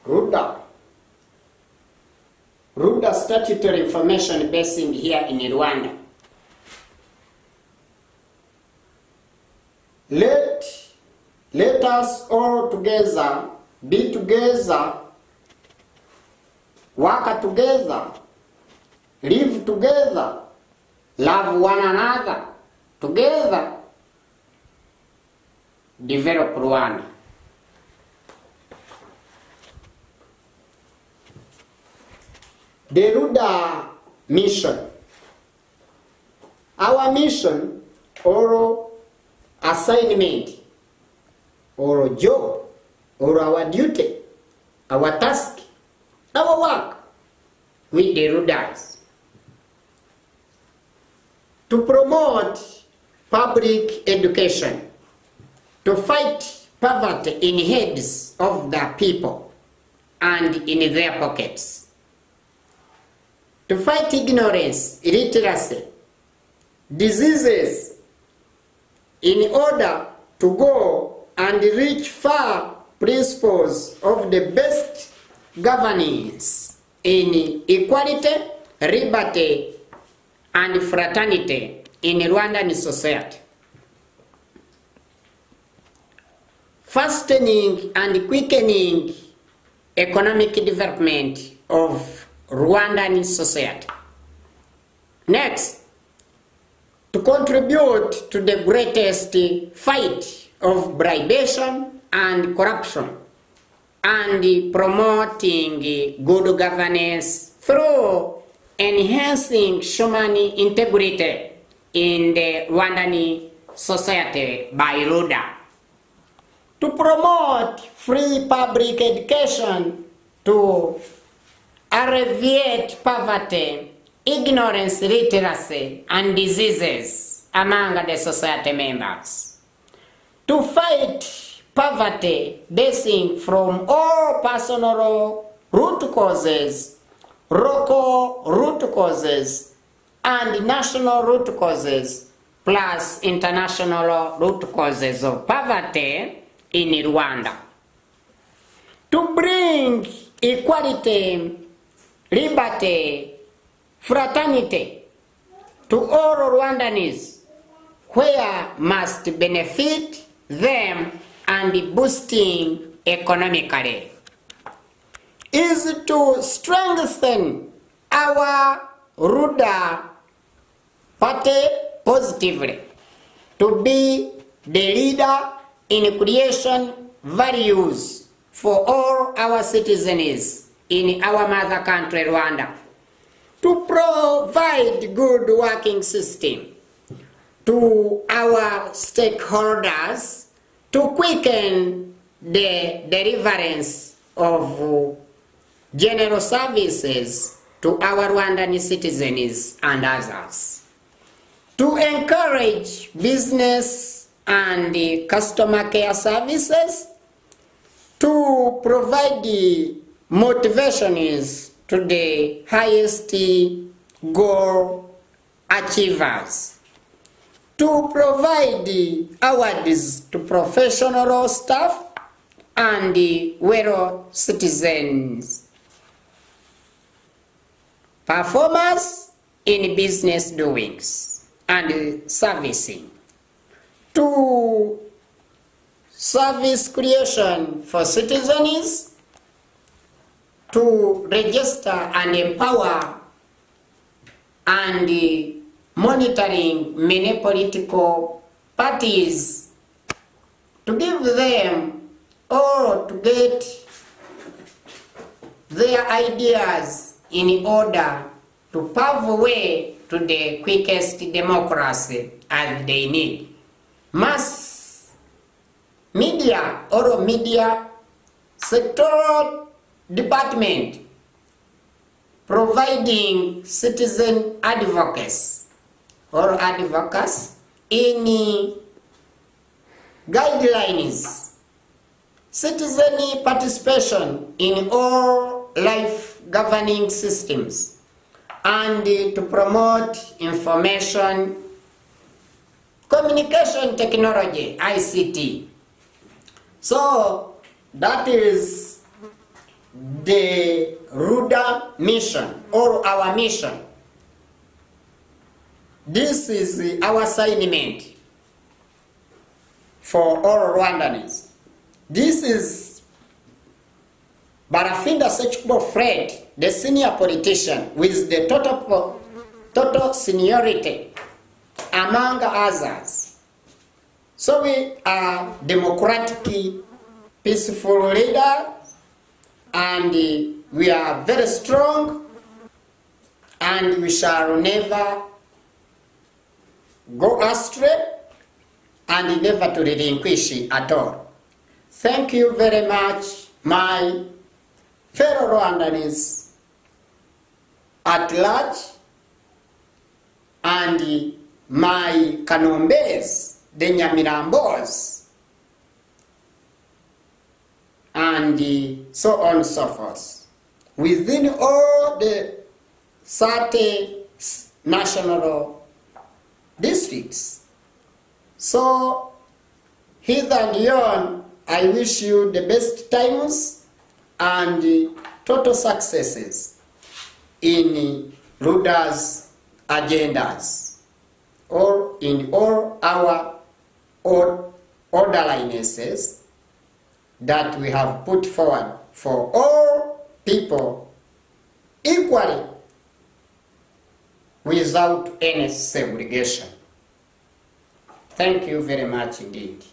Ruda statutory information basing here in Rwanda. Let us all together be together, work together, live together, love one another, together, develop Rwanda. The Ruda mission. Our mission or assignment or job or our duty, our task, our work with the Rudas to promote public education, to fight poverty in heads of the people and in their pockets, to fight ignorance, illiteracy, diseases, in order to go and reach far principles of the best governance in equality, liberty, and fraternity in Rwandan society. Fastening and quickening economic development of Rwandan society. Next, to contribute to the greatest fight of bribation and corruption, and promoting good governance through enhancing human integrity in the Rwandan society by Ruda. To promote free public education to alleviate poverty, ignorance, literacy, and diseases among the society members. To fight poverty basing from all personal root causes, local root causes, and national root causes, plus international root causes of poverty in Rwanda. To bring equality, liberty, fraternity to all Rwandans, where must benefit them and boosting economically, is to strengthen our Ruda party positively, to be the leader in creation values for all our citizens in our mother country Rwanda, to provide good working system to our stakeholders, to quicken the deliverance of general services to our Rwandan citizens and others, to encourage business and customer care services, to provide the motivations to the highest goal achievers, to provide awards to professional staff and well citizens, performers in business doings and servicing, to service creation for citizens, to register and empower and monitoring many political parties, to give them all to get their ideas in order to pave way to the quickest democracy as they need. Mass media or media sectoral department providing citizen advocates or advocates in guidelines, citizen participation in all life governing systems, and to promote information communication technology, ICT. So that is the Ruda mission or our mission. This is our assignment for all Rwandans. This is Barafinda Ssekikubo Fred, the senior politician with the total seniority among others. So we are democratic, peaceful leaders, and we are very strong, and we shall never go astray and never to relinquish at all. Thank you very much, my fellow Rwandans at large, and my Kanombes, the Nyamirambos, and so on and so forth. Within all the 30 national districts. So, hither and yon, I wish you the best times and total successes in Ruda's agendas, or in all our orderlinesses that we have put forward for all people equally, without any segregation. Thank you very much indeed.